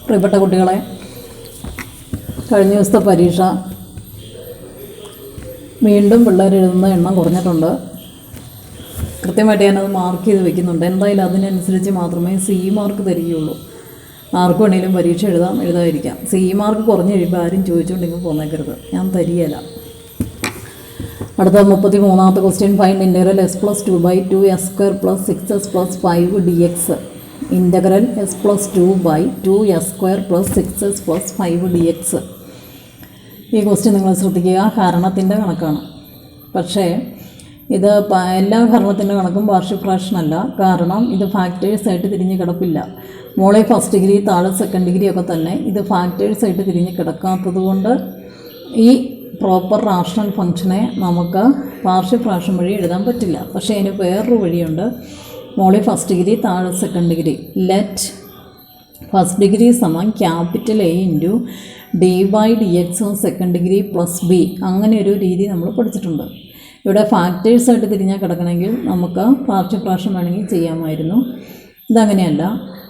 പ്രിയപ്പെട്ട കുട്ടികളെ, കഴിഞ്ഞ ദിവസത്തെ പരീക്ഷ വീണ്ടും പിള്ളേർ എഴുതുന്ന എണ്ണം കുറഞ്ഞിട്ടുണ്ട്. കൃത്യമായിട്ട് ഞാനത് മാർക്ക് ചെയ്ത് വെക്കുന്നുണ്ട്. എന്തായാലും അതിനനുസരിച്ച് മാത്രമേ സി മാർക്ക് തരികയുള്ളൂ. ആർക്ക് വേണമെങ്കിലും പരീക്ഷ എഴുതാതിരിക്കാം. സി മാർക്ക് കുറഞ്ഞ് കഴിയുമ്പോൾ ആരും ചോദിച്ചുകൊണ്ടെങ്കിൽ പോന്നേക്കരുത്, ഞാൻ തരികയില്ല. അടുത്ത 33ാമത്തെ question. Find integral s+2/2s² + 6s+5 dx. Integral s+2/2s² + 6s+5 dx. ഈ ക്വസ്റ്റ്യൻ നിങ്ങൾ ശ്രദ്ധിക്കുക. ഹരണത്തിൻ്റെ കണക്കാണ്. പക്ഷേ ഇത് എല്ലാ ഹരണത്തിൻ്റെ കണക്കും പാർഷ്യൽ ഫ്രാക്ഷനല്ല. കാരണം ഇത് ഫാക്ടേഴ്സായിട്ട് തിരിഞ്ഞ് കിടപ്പില്ല. മോളെ ഫസ്റ്റ് ഡിഗ്രി, താഴെ സെക്കൻഡ് ഡിഗ്രി ഒക്കെ തന്നെ ഇത് ഫാക്ടേഴ്സായിട്ട് തിരിഞ്ഞ് കിടക്കാത്തത് കൊണ്ട് ഈ പ്രോപ്പർ റാഷണൽ ഫംഗ്ഷനെ നമുക്ക് പാർഷ്യൽ ഫ്രാക്ഷൻ വഴി എഴുതാൻ പറ്റില്ല. പക്ഷേ അതിന് വേറൊരു വഴിയുണ്ട്. മോളി ഫസ്റ്റ് ഡിഗ്രി, താഴെ second degree. Let first degree സമം capital A into d/dx second degree plus b. അങ്ങനെ ഒരു രീതി നമ്മൾ പഠിച്ചിട്ടുണ്ട്. ഇവിടെ ഫാക്ടേഴ്സായിട്ട് തിരിഞ്ഞാൽ കിടക്കണമെങ്കിൽ നമുക്ക് പാർഷ്യൽ ഫ്രാക്ഷൻ വേണമെങ്കിൽ ചെയ്യാമായിരുന്നു. ഇതങ്ങനെയല്ല.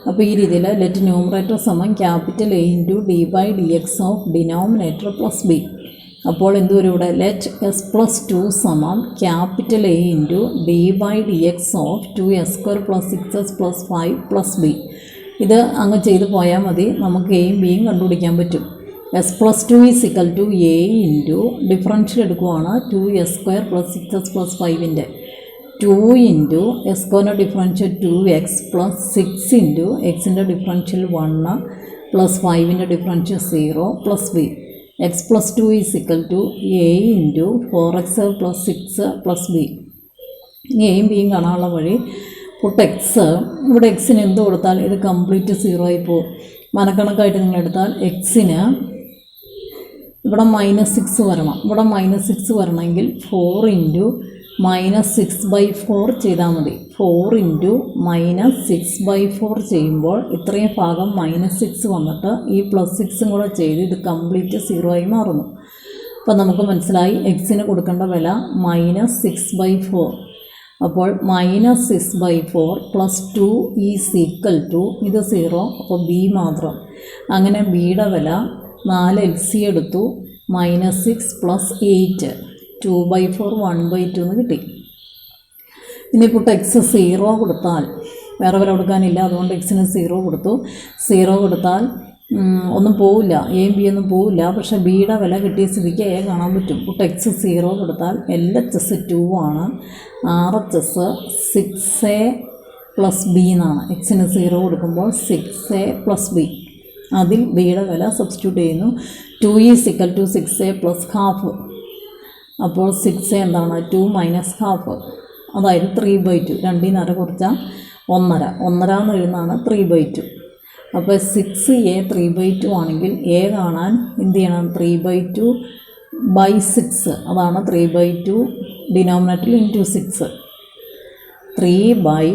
അപ്പോൾ ഈ രീതിയിൽ ലെറ്റ് ന്യൂമറേറ്റർ സമം capital A into d/dx of denominator plus b. അപ്പോൾ എന്തുവരും ഇവിടെ? ലെറ്റ് s+2 സമം capital A into d/dx of 2s² + 6s+5 + b. ഇത് അങ്ങ് ചെയ്ത് പോയാൽ മതി. നമുക്ക് എയും ബിയും കണ്ടുപിടിക്കാൻ പറ്റും. s+2 = a ഇൻറ്റു ഡിഫറൻഷ്യൽ എടുക്കുവാണ് 2s² + 6s+5ൻ്റെ 2 into s² differential 2x + 6 into എക്സിൻ്റെ ഡിഫറൻഷ്യൽ 1 + 5ൻ്റെ ഡിഫറൻഷ്യൽ 0 + b. x+2 = a into 4x + 6 + b. ഇനി എയും ബിയും കാണാനുള്ള വഴി പുട്ട് എക്സ്. ഇവിടെ എക്സിന് എന്ത് കൊടുത്താൽ ഇത് കംപ്ലീറ്റ് 0 ആയി പോകും. മനക്കണക്കായിട്ട് നിങ്ങളെടുത്താൽ എക്സിന് ഇവിടെ -6 വരണം. ഇവിടെ -6 വരണമെങ്കിൽ 4 ഇൻറ്റു -6/4 ചെയ്താൽ മതി. 4 ഇൻറ്റു -6/4 ചെയ്യുമ്പോൾ ഇത്രയും ഭാഗം -6 വന്നിട്ട് ഈ +6 കൂടെ ചെയ്ത് ഇത് കംപ്ലീറ്റ് 0 ആയി മാറുന്നു. അപ്പോൾ നമുക്ക് മനസ്സിലായി എക്സിന് കൊടുക്കേണ്ട വില -6/4. അപ്പോൾ -6/4 + 2 = ഇത് 0. അപ്പോൾ ബി മാത്രം. അങ്ങനെ ബിയുടെ വില 4 LC എടുത്തു. -6 + 8 2/4 1/2 എന്ന് കിട്ടി. ഇനി പുട്ട് എക്സ് 0 കൊടുത്താൽ വേറെ വില കൊടുക്കാനില്ല, അതുകൊണ്ട് എക്സിന് 0 കൊടുത്തു. 0 കൊടുത്താൽ ഒന്നും പോവില്ല, എയും ബി ഒന്നും പോവില്ല. പക്ഷേ ബിയുടെ വില കിട്ടിയ സ്ഥിതിക്ക് എ കാണാൻ പറ്റും. പുട്ട് എക്സ് 0 കൊടുത്താൽ LHS 2 ആണ്. RHS 6a + b എന്നാണ്. എക്സിന് 0 കൊടുക്കുമ്പോൾ 6a + b. അതിൽ ബിയുടെ വില സബ്സ്റ്റിറ്റ്യൂട്ട് ചെയ്യുന്നു. 2 = 6a + ½ അപ്പോൾ 6a എന്താണ്? 2 - ½ അതായത് 3/2. 2 ൽ കുറച്ചാൽ 1.5 എന്ന് എഴുതുന്നതാണ് 3/2. അപ്പോൾ 6a 3/2 ആണെങ്കിൽ എ കാണാൻ എന്ത് ചെയ്യണം? 3/2/6 അതാണ് 3/2 ഡിനോമിനേറ്ററിൽ ഇൻറ്റു 6 3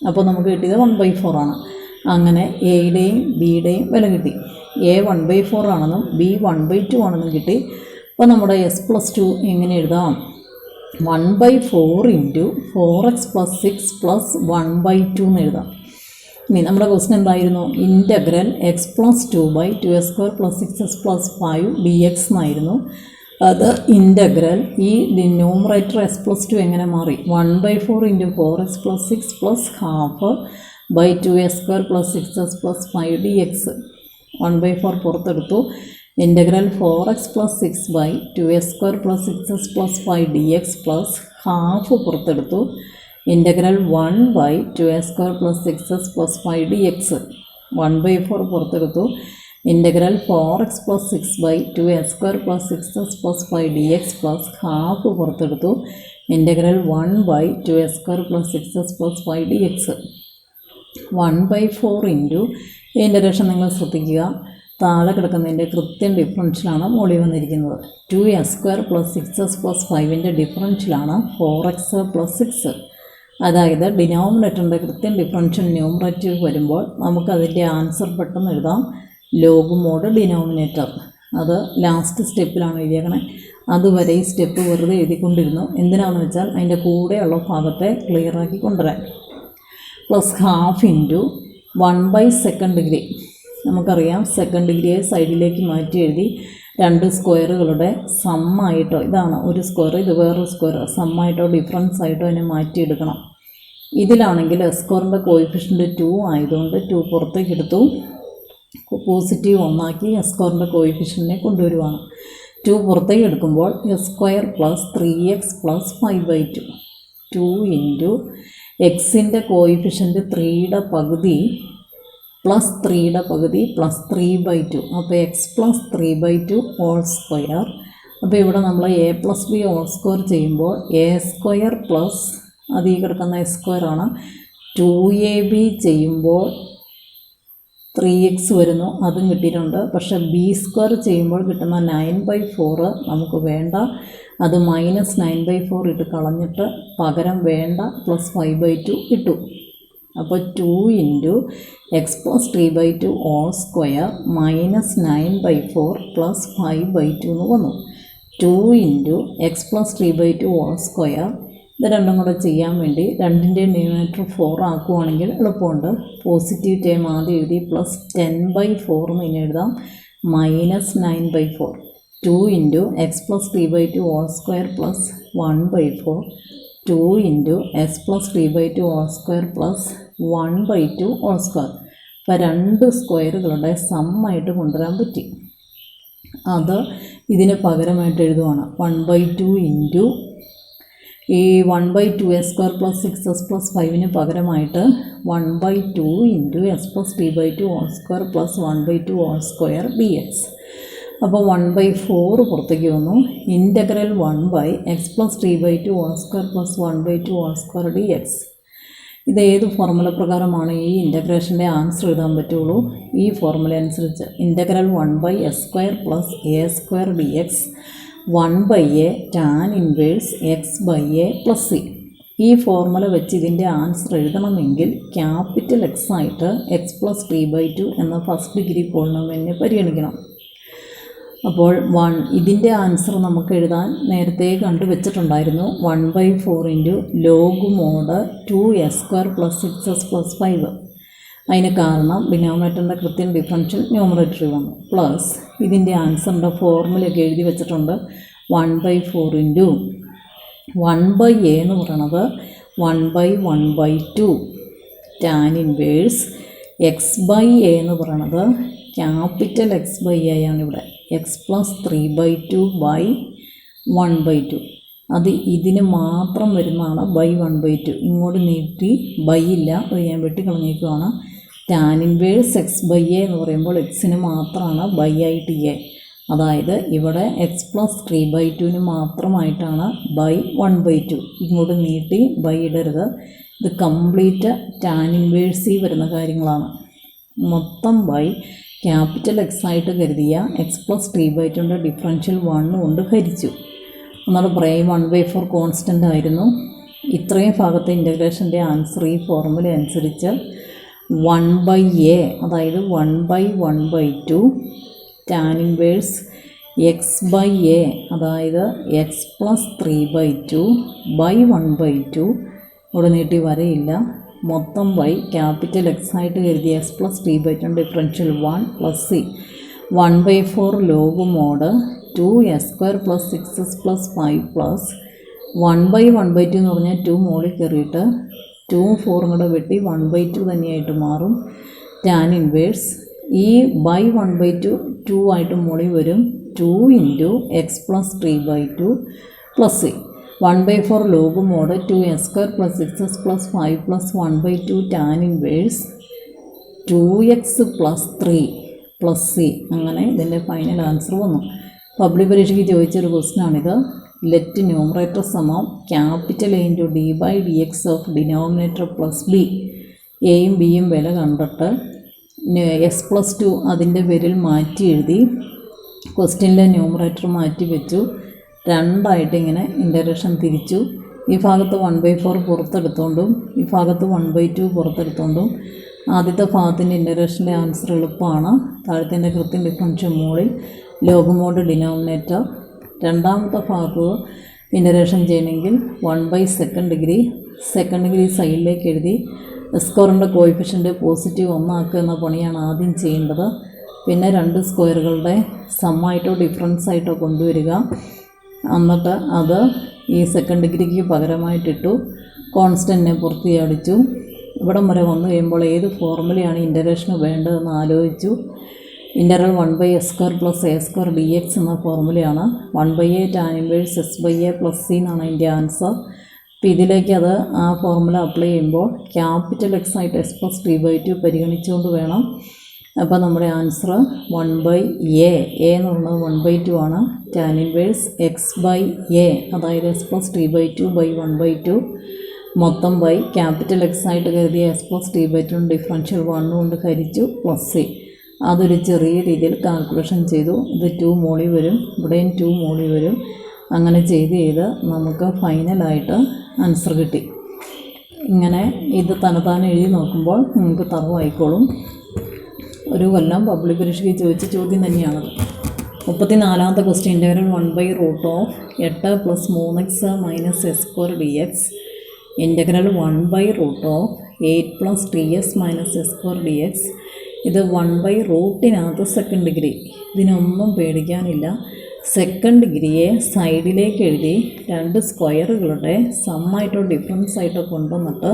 അപ്പോൾ നമുക്ക് കിട്ടിയത് 1/4 ആണ്. അങ്ങനെ എയുടെയും ബിയുടെയും വില കിട്ടി. എ 1/4 ആണെന്നും ബി 1/2 ആണെന്നും കിട്ടി. അപ്പോൾ നമ്മുടെ s+2 എങ്ങനെ എഴുതാം? 1/4 ഇൻറ്റു 4x + 6 + 1/2 എന്ന് എഴുതാം. ഇനി നമ്മുടെ ക്വസ്റ്റ്യൻ എന്തായിരുന്നു? ഇൻ്റഗ്രൽ x+2/2s² + 6s+5 dx എന്നായിരുന്നു. അത് ഇൻ്റഗ്രൽ ഈ ന്യൂമറേറ്റർ s+2 എങ്ങനെ മാറി? 1/4 into 4x + 6 + ½ 2s² + 6s+5 dx. 1/4 പുറത്തെടുത്തു. Integral 4x + 6/2s² + 6s+5 dx ½ പുറത്തെടുത്തു. Integral 1/2s² + 6s+5 dx. 1/4 പുറത്തെടുത്തു. Integral 4x + 6/2s² + 6s+5 dx ½ പുറത്തെടുത്തു. Integral 1/2s² + 6s+5 dx. 1/4 into ഈ ഇൻ്റഗ്രേഷൻ നിങ്ങൾ ശ്രദ്ധിക്കുക. താഴെ കിടക്കുന്നതിൻ്റെ കൃത്യം ഡിഫറൻഷ്യലാണ് മുകളിൽ വന്നിരിക്കുന്നത്. 2s² + 6s+5ൻ്റെ ഡിഫറൻഷ്യലാണ് 4x + 6. അതായത് ഡിനോമിനേറ്ററിൻ്റെ കൃത്യം ഡിഫറൻഷ്യൽ ന്യൂമറേറ്റർ വരുമ്പോൾ നമുക്കതിൻ്റെ ആൻസർ പെട്ടെന്ന് എഴുതാം. Log mode denominator. അത് ലാസ്റ്റ് സ്റ്റെപ്പിലാണ് എഴുതിയേക്കണേ. അതുവരെ ഈ സ്റ്റെപ്പ് വെറുതെ എഴുതിക്കൊണ്ടിരുന്നു. എന്തിനാണെന്ന് വെച്ചാൽ അതിൻ്റെ കൂടെയുള്ള ഭാഗത്തെ ക്ലിയറാക്കി കൊണ്ടുവരാൻ. +½ ഇൻറ്റു 1/2 ഡിഗ്രി. നമുക്കറിയാം സെക്കൻഡ് ഡിഗ്രിയെ സൈഡിലേക്ക് മാറ്റി എഴുതി രണ്ട് സ്ക്വയറുകളുടെ സമ്മായിട്ടോ, ഇതാണ് ഒരു സ്ക്വയർ ഇത് വേറൊരു സ്ക്വയർ, സമ്മായിട്ടോ ഡിഫറൻസ് ആയിട്ടോ അതിനെ മാറ്റിയെടുക്കണം. ഇതിലാണെങ്കിൽ എസ് സ്ക്വയറിൻ്റെ കോയിഫിഷ്യൻ്റ് 2 ആയതുകൊണ്ട് 2 പുറത്തേക്ക് എടുത്തു, പോസിറ്റീവ് 1 ആക്കി എസ് സ്ക്വയറിൻ്റെ കോയിഫിഷ്യൻറ്റിനെ കൊണ്ടുവരുവാണ്. 2 പുറത്തേക്ക് എടുക്കുമ്പോൾ S square plus 3x plus 5/2 2 into എക്സിൻ്റെ കോയിഫിഷ്യൻ്റ് 3യുടെ പകുതി പ്ലസ് 3യുടെ പകുതി പ്ലസ് 3/2, അപ്പോൾ എക്സ് പ്ലസ് 3/2 ഹോൾ സ്ക്വയർ. അപ്പോൾ ഇവിടെ നമ്മൾ a plus b whole square ചെയ്യുമ്പോൾ എ സ്ക്വയർ പ്ലസ് അതീ കിടക്കുന്ന എസ് സ്ക്വയർ ആണ്. 2ab ചെയ്യുമ്പോൾ 3x വരുന്നു, അതും കിട്ടിയിട്ടുണ്ട്. പക്ഷേ ബി സ്ക്വയർ ചെയ്യുമ്പോൾ കിട്ടുന്ന 9/4 നമുക്ക് വേണ്ട, അത് മൈനസ് 9/4 ഇട്ട് കളഞ്ഞിട്ട് പകരം വേണ്ട പ്ലസ് 5/2 ഇട്ടു. അപ്പോൾ 2 into x plus 3/2 whole square minus 9/4 plus 5/2 എന്ന് വന്നു. 2 into x plus 3/2 whole square, ഇത് രണ്ടും കൂടെ ചെയ്യാൻ വേണ്ടി രണ്ടിൻ്റെ ന്യൂമറേറ്റർ 4 ആക്കുവാണെങ്കിൽ എളുപ്പമുണ്ട്. പോസിറ്റീവ് ടേം ആദ്യം എഴുതി പ്ലസ് 10/4 എന്ന് ഇനി എഴുതാം, minus 9/4. 2 into x plus 3/2 whole square plus 1/4 2 into x plus 3/2 whole square plus 1/2 whole square. അപ്പോൾ രണ്ട് സ്ക്വയറുകളുടെ സമ്മായിട്ട് കൊണ്ടുവരാൻ പറ്റി. അത് ഇതിന് പകരമായിട്ട് എഴുതുവാണ്. 1/2 ഇൻറ്റു ഈ 1/2 S square plus 6s plus 5ന് പകരമായിട്ട് 1/2 into S plus 3/2 whole square plus 1/2 whole square dx. അപ്പോൾ 1/4 പുറത്തേക്ക് വന്നു. Integral 1/x plus 3/2 whole square plus 1/2 whole square dx. ഇത് ഏത് ഫോർമുല പ്രകാരമാണ് ഈ ഇൻ്റഗ്രേഷൻ്റെ ആൻസർ എഴുതാൻ പറ്റുള്ളൂ? ഈ ഫോർമുല അനുസരിച്ച് integral 1/s square plus a square dx 1/a tan inverse x/a plus c. ഈ ഫോർമുല വെച്ച് ഇതിൻ്റെ ആൻസർ എഴുതണമെങ്കിൽ ക്യാപിറ്റൽ X ആയിട്ട് x പ്ലസ് 3/2 എന്ന ഫസ്റ്റ് ഡിഗ്രി പോളിനോമിയലിനെ പരിഗണിക്കണം. അപ്പോൾ ഇതിൻ്റെ ആൻസർ നമുക്ക് എഴുതാൻ നേരത്തെ കണ്ടുവച്ചിട്ടുണ്ടായിരുന്നു. 1/4 into log mode 2s square plus 6s plus 5. അതിന് കാരണം ഡിനോമിനേറ്ററിൻ്റെ കൃത്യം ഡിഫറൻഷ്യൽ ന്യൂമറേറ്ററിൽ വന്നു. പ്ലസ് ഇതിൻ്റെ ആൻസറിൻ്റെ ഫോർമുലയൊക്കെ എഴുതി വെച്ചിട്ടുണ്ട്. 1/4 ഇൻറ്റു 1/a എന്ന് പറയണത് 1/1/2 ടാൻ ഇൻവേഴ്സ് x/a എന്ന് പറയണത് ക്യാപിറ്റൽ X/a ആണ് ഇവിടെ. X plus 3/2 by 1/2. അത് ഇതിന് മാത്രം വരുന്നതാണ് ബൈ 1/2. ഇങ്ങോട്ട് നീട്ടി ബൈ ഇല്ല, അത് ഞാൻ വെട്ടിക്കളഞ്ഞേക്കുവാണ്. ടാൻ ഇൻവേഴ്സ് x/a എന്ന് പറയുമ്പോൾ എക്സിന് മാത്രമാണ് ബൈ ആയിട്ട് എ. അതായത് ഇവിടെ എക്സ് പ്ലസ് 3/2ന് മാത്രമായിട്ടാണ് ബൈ 1/2. ഇങ്ങോട്ട് നീട്ടി ബൈ ഇടരുത്. ഇത് കംപ്ലീറ്റ് ടാൻ ഇൻവേഴ്സിൽ വരുന്ന കാര്യങ്ങളാണ്. മൊത്തം ബൈ ക്യാപിറ്റൽ X ആയിട്ട് കരുതിയ എക്സ് പ്ലസ് 3/2ൻ്റെ ഡിഫറൻഷ്യൽ 1 കൊണ്ട് ഹരിച്ചു. ഒന്നാമത് പറയാം 1/4 കോൺസ്റ്റൻ്റ് ആയിരുന്നു. ഇത്രയും ഭാഗത്തെ ഇൻ്റഗ്രേഷൻ്റെ ആൻസർ ഈ ഫോർമുല അനുസരിച്ച് 1/a അതായത് 1/1/2 ടാൻ ഇൻവേഴ്സ് x/a അതായത് എക്സ് പ്ലസ് 3/2 ബൈ 1/2. ഇവിടെ നീട്ടി വരയില്ല. മൊത്തം ബൈ ക്യാപിറ്റൽ X ആയിട്ട് കരുതിയ X plus 3/2 differential 1 plus c 1/4 log mode 2s square plus 6s plus 5 plus 1/1/2 എന്ന് പറഞ്ഞാൽ 2 മോളിൽ കയറിയിട്ട് 2 4 കൂടെ വെട്ടി 1/2 തന്നെയായിട്ട് മാറും. ടാൻ ഇൻവേഴ്സ് ഈ ബൈ 1/2 2 ആയിട്ട് മോളിൽ വരും. 2 into x plus 3/2 plus c 1/4 log mode 2s square plus 6s plus 5 plus 1/2 tan inverse 2x plus 3 plus c. അങ്ങനെ ഇതിൻ്റെ ഫൈനൽ ആൻസർ വന്നു. പബ്ലിക് പരീക്ഷയ്ക്ക് ചോദിച്ചൊരു ക്വസ്റ്റ്യനാണിത്. ലെറ്റ് ന്യൂമറേറ്റർ സമം capital A into d/dx of denominator plus b. എയും ബിയും വില കണ്ടിട്ട് എക്സ് പ്ലസ് 2 അതിൻ്റെ പേരിൽ മാറ്റി എഴുതി. ക്വസ്റ്റ്യനിലെ ന്യൂമറേറ്റർ മാറ്റി വെച്ചു. രണ്ടായിട്ട് ഇങ്ങനെ ഇൻ്റഗ്രേഷൻ തിരിച്ചു. ഈ ഭാഗത്ത് 1/4 പുറത്തെടുത്തോണ്ടും ഈ ഭാഗത്ത് 1/2 പുറത്തെടുത്തോണ്ടും ആദ്യത്തെ ഭാഗത്തിൻ്റെ ഇൻ്റഗ്രേഷൻ്റെ ആൻസർ എളുപ്പമാണ്. താഴത്തിൻ്റെ കൃത്യം ഡിഫറൻഷ്യൽ മോളിൽ ലോഗ് മോഡ് ഡിനോമിനേറ്റർ. രണ്ടാമത്തെ ഭാഗത്ത് ഇൻ്റഗ്രേഷൻ ചെയ്യണമെങ്കിൽ 1/2 സെക്കൻഡ് ഡിഗ്രി സൈഡിലേക്ക് എഴുതി സ്ക്വയറിൻ്റെ കോയിഫിഷ്യൻ്റ് പോസിറ്റീവ് 1 ആക്കുക എന്ന പണിയാണ് ആദ്യം ചെയ്യേണ്ടത്. പിന്നെ 2 സ്ക്വയറുകളുടെ സമ്മായിട്ടോ ഡിഫറൻസ് ആയിട്ടോ കൊണ്ടുവരിക. എന്നിട്ട് അത് ഈ സെക്കൻഡ് ഡിഗ്രിക്ക് പകരമായിട്ടിട്ടു. കോൺസ്റ്റൻറ്റിനെ പുറത്ത് അടിച്ചു. ഇവിടം വരെ വന്നു കഴിയുമ്പോൾ ഏത് ഫോർമുലയാണ് ഇൻ്റഗ്രേഷന് വേണ്ടതെന്ന് ആലോചിച്ചു. ഇൻ്റഗ്രൽ 1/s² + a² dx എന്ന ഫോർമുലയാണ്. 1/a tan inverse s/a + c എന്നാണ് അതിൻ്റെ ആൻസർ. അപ്പോൾ ഇതിലേക്ക് അത് ആ ഫോർമുല അപ്ലൈ ചെയ്യുമ്പോൾ ക്യാപിറ്റൽ X ആയിട്ട് s + t/2 പരിഗണിച്ചുകൊണ്ട് വേണം. അപ്പോൾ നമ്മുടെ ആൻസർ 1/a എന്ന് പറയുന്നത് 1/2 ആണ്. tan ഇൻവേഴ്സ് x/a അതായത് s + t/2/1/2 മൊത്തം ബൈ ക്യാപിറ്റൽ X ആയിട്ട് കരുതിയ s + t/2 ഡിഫറൻഷ്യൽ 1 കൊണ്ട് ഹരിച്ചു + c. അതൊരു ചെറിയ രീതിയിൽ കാൽക്കുലേഷൻ ചെയ്തു. ഇത് 2 മോളിൽ വരും, ഇവിടെയും 2 മോളിൽ വരും. അങ്ങനെ ചെയ്ത് നമുക്ക് ഫൈനലായിട്ട് ആൻസർ കിട്ടി. ഇങ്ങനെ ഇത് തനതാനെ എഴുതി നോക്കുമ്പോൾ നമുക്ക് തറവായിക്കോളും. ഒരു കൊല്ലം പബ്ലിക് പരീക്ഷയ്ക്ക് ചോദിച്ച ചോദ്യം തന്നെയാണത്. 34ാമത്തെ question integral 1/8 + 3x - s² dx integral 1/8 + ts - s² dx. ഇത് 1/√നകത്ത് സെക്കൻഡ് ഡിഗ്രി. ഇതിനൊന്നും പേടിക്കാനില്ല. സെക്കൻഡ് ഡിഗ്രിയെ സൈഡിലേക്ക് എഴുതി 2 സ്ക്വയറുകളുടെ സമ്മായിട്ടോ ഡിഫറൻസ് ആയിട്ടോ കൊണ്ടുവന്നിട്ട്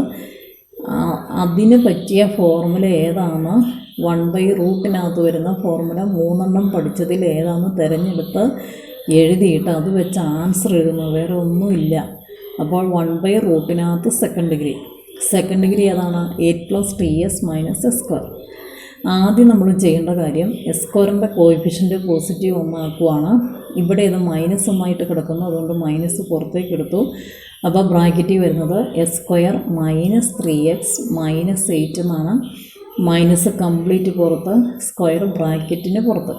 അതിന് പറ്റിയ ഫോർമുല ഏതാണ്, 1/√നകത്ത് വരുന്ന ഫോർമുല 3 പഠിച്ചതിൽ ഏതാണെന്ന് തിരഞ്ഞെടുത്ത് എഴുതിയിട്ട് അത് വെച്ച് ആൻസർ എഴുതുന്നു. വേറെ ഒന്നുമില്ല. അപ്പോൾ 1/√നകത്ത് സെക്കൻഡ് ഡിഗ്രി ഏതാണ്? 8 + ts - s². ആദ്യം നമ്മൾ ചെയ്യേണ്ട കാര്യം s² കോയിഫിഷ്യൻ്റ് പോസിറ്റീവ് 1 ആക്കുവാണ്. ഇവിടെ ഇത് -1 കിടക്കുന്നു, അതുകൊണ്ട് മൈനസ് പുറത്തേക്ക് എടുത്തു. അപ്പോൾ ബ്രാക്കറ്റിൽ വരുന്നത് s² - 3x - 8 എന്നാണ്. മൈനസ് കംപ്ലീറ്റ് പുറത്ത്, സ്ക്വയർ ബ്രാക്കറ്റിന് പുറത്ത്.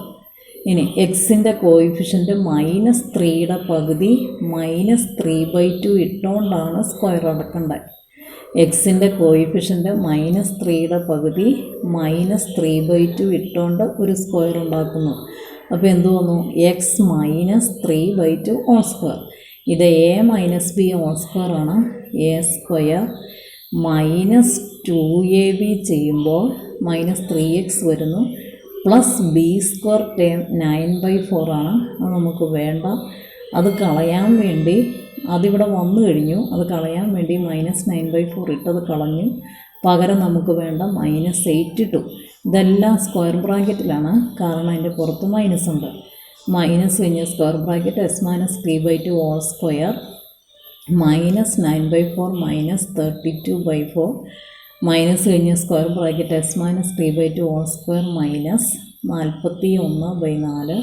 ഇനി എക്സിൻ്റെ കോയിഫിഷ്യൻ്റ് -3യുടെ പകുതി -3/2 ഇട്ടുകൊണ്ടാണ് സ്ക്വയർ അടക്കേണ്ടത്. എക്സിൻ്റെ കോയിഫിഷ്യൻ്റ് -3യുടെ പകുതി -3/2 ഇട്ടുകൊണ്ട് ഒരു സ്ക്വയർ ഉണ്ടാക്കുന്നു. അപ്പോൾ എന്ത് വന്നു? x - 3/2 whole square. ഇത് a - b ഹോൾ സ്ക്വയർ ആണ്. a² -2ab ചെയ്യുമ്പോൾ -3x വരുന്നു. +b² ടേം 9/4 ആണ്. അത് നമുക്ക് വേണ്ട. അത് കളയാൻ വേണ്ടി അതിവിടെ വന്നു കഴിഞ്ഞു. അത് കളയാൻ വേണ്ടി -9/4 ഇട്ടത് കളഞ്ഞു. പകരം നമുക്ക് വേണ്ട -8 ഇട്ടു. ഇതെല്ലാം സ്ക്വയർ ബ്രാക്കറ്റിലാണ്, കാരണം അതിൻ്റെ പുറത്ത് മൈനസ് ഉണ്ട്. മൈനസ് കഴിഞ്ഞ് square bracket s - t/2 whole square -9/4 -32/4 minus കഴിഞ്ഞ് square bracket s - t/2 whole square -41/4.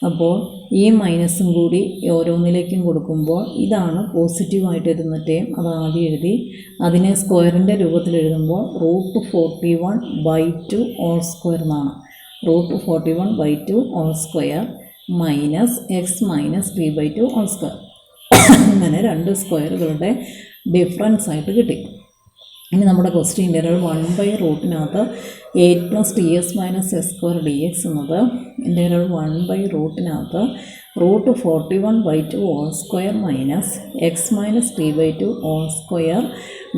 അപ്പോൾ ഈ മൈനസും കൂടി ഓരോന്നിലേക്കും കൊടുക്കുമ്പോൾ ഇതാണ് പോസിറ്റീവായിട്ട് ഇരുന്ന ടേം. അത് ആദ്യം എഴുതി. അതിനെ സ്ക്വയറിൻ്റെ രൂപത്തിൽ എഴുതുമ്പോൾ √41/2 ഹോൾ സ്ക്വയർ എന്നാണ്. √41/2 whole square -x - t/2 whole square. അങ്ങനെ 2 സ്ക്വയറുകളുടെ ഡിഫറൻസ് ആയിട്ട് കിട്ടി. ഇനി നമ്മുടെ ക്വസ്റ്റ്യൻ ഇൻ്റഗ്രൽ 1/√നകത്ത് 8 + ts - s² dx എന്നത് ഇൻ്റഗ്രൽ 1/√നകത്ത് √41/2 whole square -x - t/2 whole square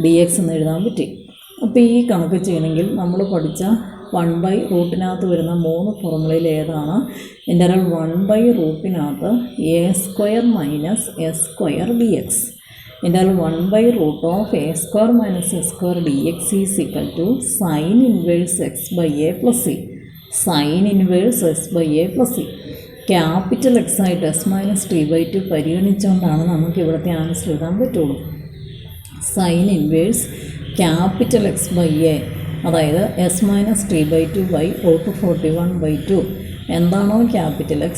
dx എന്ന് എഴുതാൻ പറ്റി. അപ്പോൾ ഈ കണക്ക് ചെയ്യണമെങ്കിൽ നമ്മൾ പഠിച്ച 1/√നകത്ത് വരുന്ന 3 ഫോർമുലയിൽ ഏതാണ്? ഇൻ്റഗ്രൽ 1/√നകത്ത് a² - s² dx. Integral 1/√a² - s² dx is equal to sin inverse x/a + c. sin inverse x/a + c. Capital X ആയിട്ട് s - t/2 പരിഗണിച്ചുകൊണ്ടാണ് നമുക്ക് ഇവിടുത്തെ ആൻസർ എഴുതാൻ പറ്റുള്ളൂ. sin ഇൻവേഴ്സ് ക്യാപിറ്റൽ X/a അതായത് s - t/2/√41/2 എന്താണോ ക്യാപിറ്റൽ X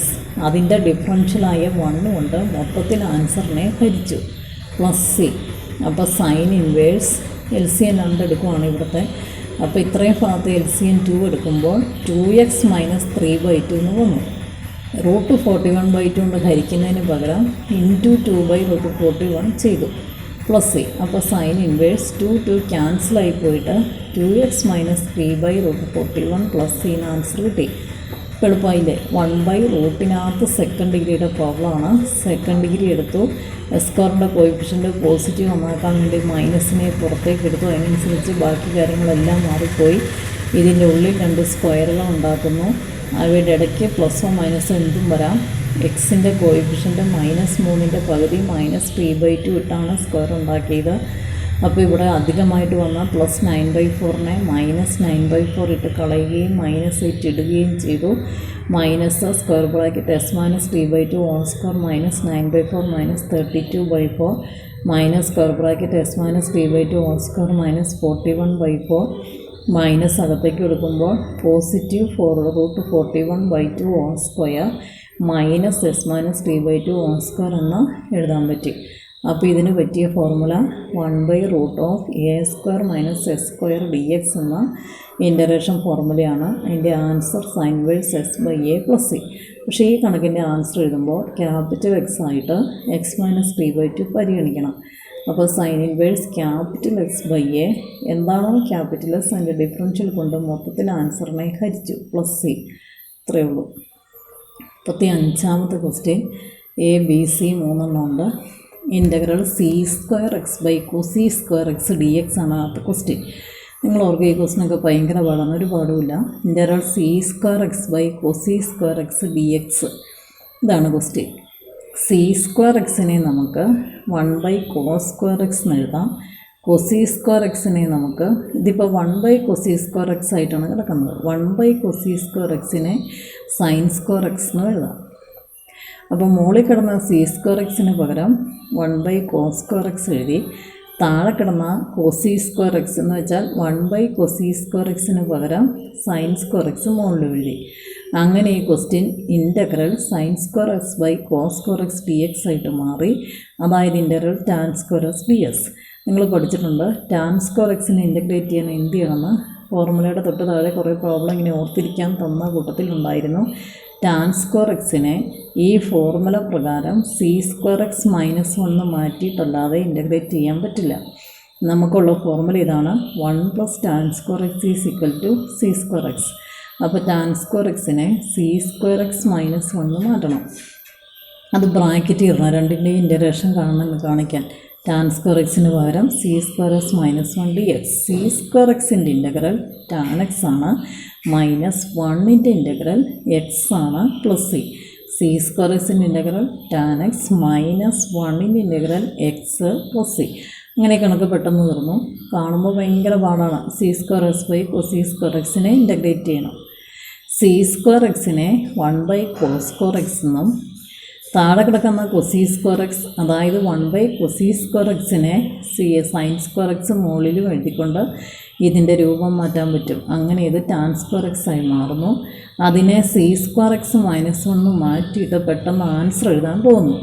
അതിൻ്റെ ഡിഫറൻഷ്യലായ 1 കൊണ്ട് മൊത്തത്തിൽ ആൻസറിനെ ഹരിച്ചു +c. അപ്പോൾ സൈൻ ഇൻവേഴ്സ് LCM 2 എടുക്കുവാണ് ഇവിടുത്തെ. അപ്പോൾ ഇത്രയും ഭാഗത്ത് LCM 2 എടുക്കുമ്പോൾ 2x - 3/2 എന്ന് വന്നു. √41/2 കൊണ്ട് ഹരിക്കുന്നതിന് പകരം × 2/√41 ചെയ്തു +c. അപ്പോൾ സൈൻ ഇൻവേഴ്സ് 2 ക്യാൻസലായി പോയിട്ട് 2x - 3/√41 +c ആൻസർ കിട്ടി. എളുപ്പമായില്ലേ. 1/റൂട്ടിനകത്ത് സെക്കൻഡ് ഡിഗ്രിയുടെ പ്രോബ്ലമാണ്. സെക്കൻഡ് ഡിഗ്രി എടുത്തു, സ്ക്വയറിൻ്റെ കോയിഫിഷ്യൻ്റ് പോസിറ്റീവ് നന്നാക്കാൻ വേണ്ടി മൈനസിനെ പുറത്തേക്ക് എടുത്തു. അതിനനുസരിച്ച് ബാക്കി കാര്യങ്ങളെല്ലാം മാറിപ്പോയി. ഇതിൻ്റെ ഉള്ളിൽ 2 സ്ക്വയറുകൾ ഉണ്ടാക്കുന്നു. അവയുടെ ഇടയ്ക്ക് പ്ലസോ മൈനസോ എന്തും വരാം. എക്സിൻ്റെ കോയിഫിഷ്യൻ്റ് -3ൻ്റെ പകുതി -p/2 ഇട്ടാണ് സ്ക്വയർ ഉണ്ടാക്കിയത്. അപ്പോൾ ഇവിടെ അധികമായിട്ട് വന്ന +9/4നെ -9/4 ഇട്ട് കളയുകയും -8 ഇടുകയും ചെയ്തു. Minus square bracket s - p/2 whole square -9/4 -32/4 minus square bracket s - p/2 whole square -41/4 minus അകത്തേക്ക് എടുക്കുമ്പോൾ positive √41/2 whole square minus s - p/2 whole square എന്ന് എഴുതാൻ പറ്റി. അപ്പോൾ ഇതിന് പറ്റിയ ഫോർമുല 1/√a² - s² dx എന്ന ഇൻ്റഗ്രേഷൻ ഫോർമുലയാണ്. അതിൻ്റെ answer sine inverse s/a + c. പക്ഷേ ഈ കണക്കിൻ്റെ ആൻസർ എഴുതുമ്പോൾ ക്യാപിറ്റൽ X ആയിട്ട് x - p/2 പരിഗണിക്കണം. അപ്പോൾ സൈൻ ഇൻവേഴ്സ് ക്യാപിറ്റൽ x/a എന്താണോ ക്യാപിറ്റൽ എസ് അതിൻ്റെ ഡിഫറൻഷ്യൽ കൊണ്ട് മൊത്തത്തിൽ ആൻസറിനെ ഹരിച്ചു +c. ഇത്രയേ ഉള്ളൂ. 45ാമത്തെ ക്വസ്റ്റ്യൻ ABC 3 ഉണ്ട്. ഇൻ്റഗ്രൽ c²x/cos² dx ആണ് ആദ്യത്തെ ക്വസ്റ്റ്യൻ. നിങ്ങൾ ഓർക്കുക ഈ ക്വസ്റ്റ്യനൊക്കെ ഭയങ്കര പാടാണ്, ഒരു പാടുമില്ല. ഇൻ്റഗ്രൽ c²x/cos² dx ഇതാണ് ക്വസ്റ്റ്യൻ. c²x-നെ നമുക്ക് 1/cos² എന്ന് എഴുതാം. cos²x-നെ നമുക്ക് ഇതിപ്പോൾ 1/cos²x ആയിട്ടാണ് കിടക്കുന്നത്. 1/cos²x-നെ sin²x എന്ന് എഴുതാം. അപ്പോൾ മുകളിൽ കിടന്ന c²x-ന് പകരം 1/cos² എഴുതി. താഴെ കിടന്ന cos² എന്ന് വെച്ചാൽ 1/cos²ന് പകരം sin² മുകളിൽ എഴുതി. അങ്ങനെ ഈ ക്വസ്റ്റ്യൻ ഇൻ്റഗ്രൽ sin²x/cos² dx ആയിട്ട് മാറി. അതായത് ഇൻ്റഗ്രൽ tan² ds. നിങ്ങൾ പഠിച്ചിട്ടുണ്ട് tan²നെ ഇൻ്റഗ്രേറ്റ് ചെയ്യാൻ എന്ത് ചെയ്യണമെന്ന്. ഫോർമുലയുടെ തൊട്ട് താഴെ കുറേ പ്രോബ്ലം ഇങ്ങനെ ഓർത്തിരിക്കാൻ തന്ന കൂട്ടത്തിലുണ്ടായിരുന്നു. tan²നെ ഈ ഫോർമുല പ്രകാരം c²x - 1 മാറ്റിയിട്ടല്ലാതെ ഇൻ്റഗ്രേറ്റ് ചെയ്യാൻ പറ്റില്ല. നമുക്കുള്ള ഫോർമുല ഇതാണ്. 1 + tan²x = c²x. അപ്പോൾ tan²നെ c²x - 1 മാറ്റണം. അത് ബ്രാക്കറ്റ് ഇടണം. രണ്ടിൻ്റെയും ഇൻ്റഗ്രേഷൻ കാണണമെന്ന് കാണിക്കാൻ. tan²ന് പകരം c²x - 1 dx. c²xൻ്റെ ഇൻ്റഗ്രൽ tan x ആണ്. -1ൻ്റെ ഇൻ്റഗ്രൽ x ആണ് +c. c²xൻ്റെ ഇൻ്റഗ്രൽ tan x -1ൻ്റെ ഇൻ്റഗ്രൽ x +c. അങ്ങനെ കണക്ക് പെട്ടെന്ന് തീർന്നു. കാണുമ്പോൾ ഭയങ്കര പാടാണ്. c²x/cos²നെ ഇൻ്റഗ്രേറ്റ് ചെയ്യണം. c²xനെ 1/cos² എന്നും താഴെ കിടക്കുന്ന cos²x അതായത് 1/cos²നെ sin² മുകളിലും എഴുതിക്കൊണ്ട് ഇതിൻ്റെ രൂപം മാറ്റാൻ പറ്റും. അങ്ങനെ ഇത് tan² ആയി മാറുന്നു. അതിനെ c²x - 1 മാറ്റിയിട്ട് പെട്ടെന്ന് ആൻസർ എഴുതാൻ പോകുന്നു.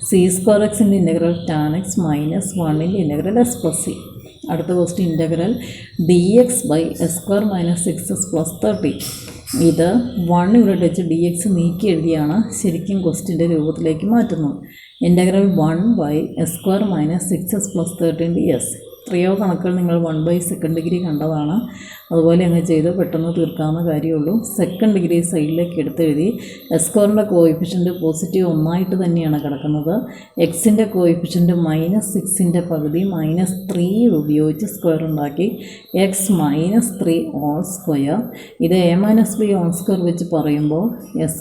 c²xൻ്റെ ഇൻ്റഗ്രൽ tan x -1ൻ്റെ ഇൻ്റഗ്രൽ s + c. അടുത്ത ക്വസ്റ്റ്യൻ ഇൻ്റഗ്രൽ dx/s² - 6s + 30. ഇത് 1 ഇവിടെ വെച്ച് dx നീക്കി എഴുതിയാണ് ശരിക്കും ക്വസ്റ്റ്യൻ്റെ രൂപത്തിലേക്ക് മാറ്റുന്നത്. Integral 1/s² - 6s + 13 ds. എത്രയോ കണക്കുകൾ നിങ്ങൾ 1/2 സെക്കൻഡ് ഡിഗ്രി കണ്ടതാണ്. അതുപോലെ അങ്ങ് ചെയ്ത് പെട്ടെന്ന് തീർക്കാവുന്ന കാര്യമുള്ളൂ. സെക്കൻഡ് ഡിഗ്രി സൈഡിലേക്ക് എടുത്തെഴുതി. s² കോയിഫിഷ്യൻ്റ് പോസിറ്റീവ് 1 തന്നെയാണ് കിടക്കുന്നത്. എക്സിൻ്റെ കോയിഫിഷ്യൻ്റ് -6ൻ്റെ പകുതി -3 ഉപയോഗിച്ച് സ്ക്വയർ ഉണ്ടാക്കി. x -3 whole square. ഇത് a - b ഹോൾ സ്ക്വയർ വെച്ച് പറയുമ്പോൾ s² -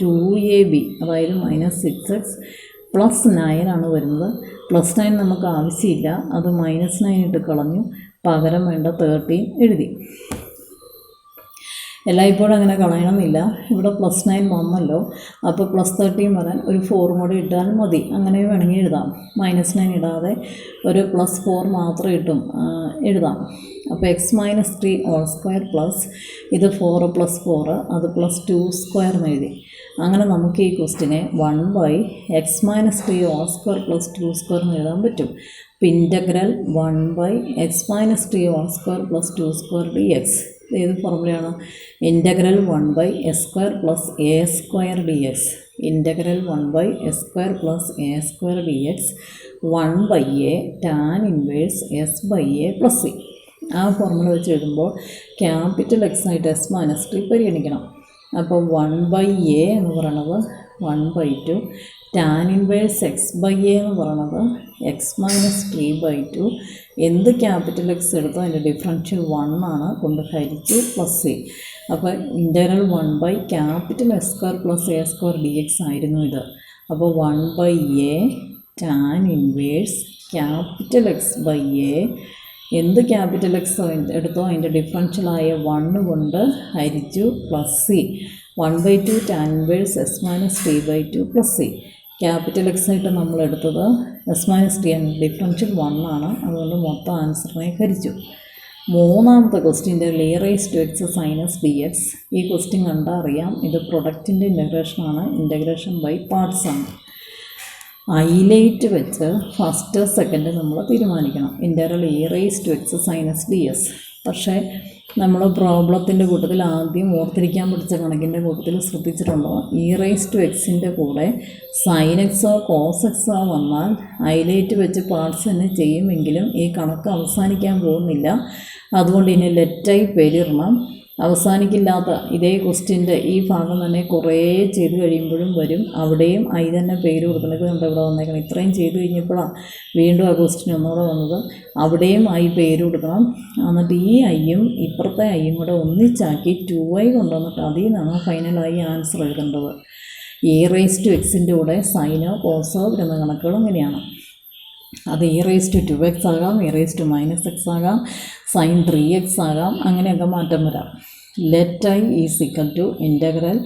2ab അതായത് -6x +9 ആണ് വരുന്നത്. +9 നമുക്ക് ആവശ്യമില്ല, അത് -9 ഇട്ട് കളഞ്ഞു. പകരം വേണ്ട 13 എഴുതി. എല്ലായ്പ്പോഴും അങ്ങനെ കളയണമെന്നില്ല. ഇവിടെ +9 വന്നല്ലോ, അപ്പോൾ +13 വരാൻ ഒരു 4 കൂടി ഇട്ടാൽ മതി. അങ്ങനെ വേണമെങ്കിൽ എഴുതാം. -9 ഇടാതെ ഒരു +4 മാത്രം ഇട്ടും എഴുതാം. അപ്പോൾ x - 3 ഹോൾ സ്ക്വയർ പ്ലസ് ഇത് 4 + 4 അത് +2² എന്ന് എഴുതി. അങ്ങനെ നമുക്ക് ഈ ക്വസ്റ്റിനെ 1/x - 3 ഹോൾ സ്ക്വയർ +2² എന്ന് എഴുതാൻ പറ്റും. അപ്പോൾ integral 1/x - 3 whole square +2² dx. ഏത് ഫോർമുലയാണ്? Integral 1/s² + a² dx. Integral 1/s² + a² dx 1/a tan inverse s/a + c. ആ ഫോർമുല വെച്ച് എഴുതുമ്പോൾ ക്യാപിറ്റൽ എക്സ് ആയിട്ട് എസ് മൈനസ് ടി പരിഗണിക്കണം. അപ്പോൾ 1/a എന്ന് പറയണത് 1/2, tan inverse X by A എന്ന് പറയണത് എക്സ് മൈനസ് ടി ബൈ 2. എന്ത് ക്യാപിറ്റൽ എക്സ് എടുത്തോ അതിൻ്റെ ഡിഫറൻഷ്യൽ 1 ആണ്, കൊണ്ട് ഹരിച്ചു പ്ലസ് സി. അപ്പോൾ integral 1 capital S square plus A square D X ആയിരുന്നു ഇത്. അപ്പോൾ 1/a tan inverse capital X by A, എന്ത് ക്യാപിറ്റൽ എക്സ് എടുത്തോ അതിൻ്റെ ഡിഫറൻഷ്യലായ 1 കൊണ്ട് ഹരിച്ചു plus C. 1/2 tan inverse S minus T by 2 plus C. Capital X ആയിട്ട് നമ്മൾ എടുത്തത് എസ് മൈനസ് ടി ഡിഫറൻഷ്യൽ 1 ആണ്, അതുകൊണ്ട് മൊത്തം ആൻസറിനെ ഹരിച്ചു. മൂന്നാമത്തെ ക്വസ്റ്റ്യൻ്റെ e raise to X sinus D x. ഈ ക്വസ്റ്റ്യൻ കണ്ടാൽ അറിയാം ഇത് പ്രൊഡക്റ്റിൻ്റെ ഇൻ്റഗ്രേഷനാണ്, ഇൻ്റഗ്രേഷൻ ബൈ പാർട്സ് ആണ്. ഐലേറ്റ് വെച്ച് ഫസ്റ്റ് സെക്കൻഡ് നമ്മൾ തീരുമാനിക്കണം. Integral e raise to X sinus D s. പക്ഷേ നമ്മൾ പ്രോബ്ലത്തിൻ്റെ കൂട്ടത്തിൽ ആദ്യം ഓർത്തിരിക്കാൻ പഠിച്ച കണക്കിൻ്റെ കൂട്ടത്തിൽ ശ്രദ്ധിച്ചിട്ടുണ്ടോ, e റൈസ് ടു എക്സിൻ്റെ കൂടെ സൈൻ എക്സോ കോസ് എക്സോ വന്നാൽ ഐലേറ്റ് വെച്ച് പാർട്സ് തന്നെ ചെയ്യുമെങ്കിലും ഈ കണക്ക് അവസാനിക്കാൻ പോകുന്നില്ല. അതുകൊണ്ട് ഇനി ലെറ്റായി പേരിടണം. അവസാനിക്കില്ലാത്ത ഇതേ ക്വസ്റ്റ്യൻ്റെ ഈ ഭാഗം തന്നെ കുറേ ചെയ്ത് കഴിയുമ്പോഴും വരും, അവിടെയും ഐ തന്നെ പേര് കൊടുക്കുന്നത് കണ്ട് ഇവിടെ വന്നേക്കണം. ഇത്രയും ചെയ്ത് കഴിഞ്ഞപ്പോഴാണ് വീണ്ടും ആ ക്വസ്റ്റ്യൻ ഒന്നുകൂടെ വന്നത്. അവിടെയും ഐ പേര് കൊടുക്കണം. എന്നിട്ട് ഈ ഐയും ഇപ്പുറത്തെ ഐയും കൂടെ ഒന്നിച്ചാക്കി 2i കൊണ്ടുവന്നിട്ട് അതിൽ നിന്നാണ് ഫൈനലായി ആൻസർ എഴുതേണ്ടത്. e റൈസ് ടു എക്സിൻ്റെ കൂടെ സൈനോ കോസോ വരുന്ന കണക്കുകൾ ഇങ്ങനെയാണ്. അത് e റൈസ് ടു 2x ആകാം, e raise to minus X ആകാം, സൈൻ 3x ആകാം, അങ്ങനെയൊക്കെ മാറ്റം വരാം. Let I is equal to integral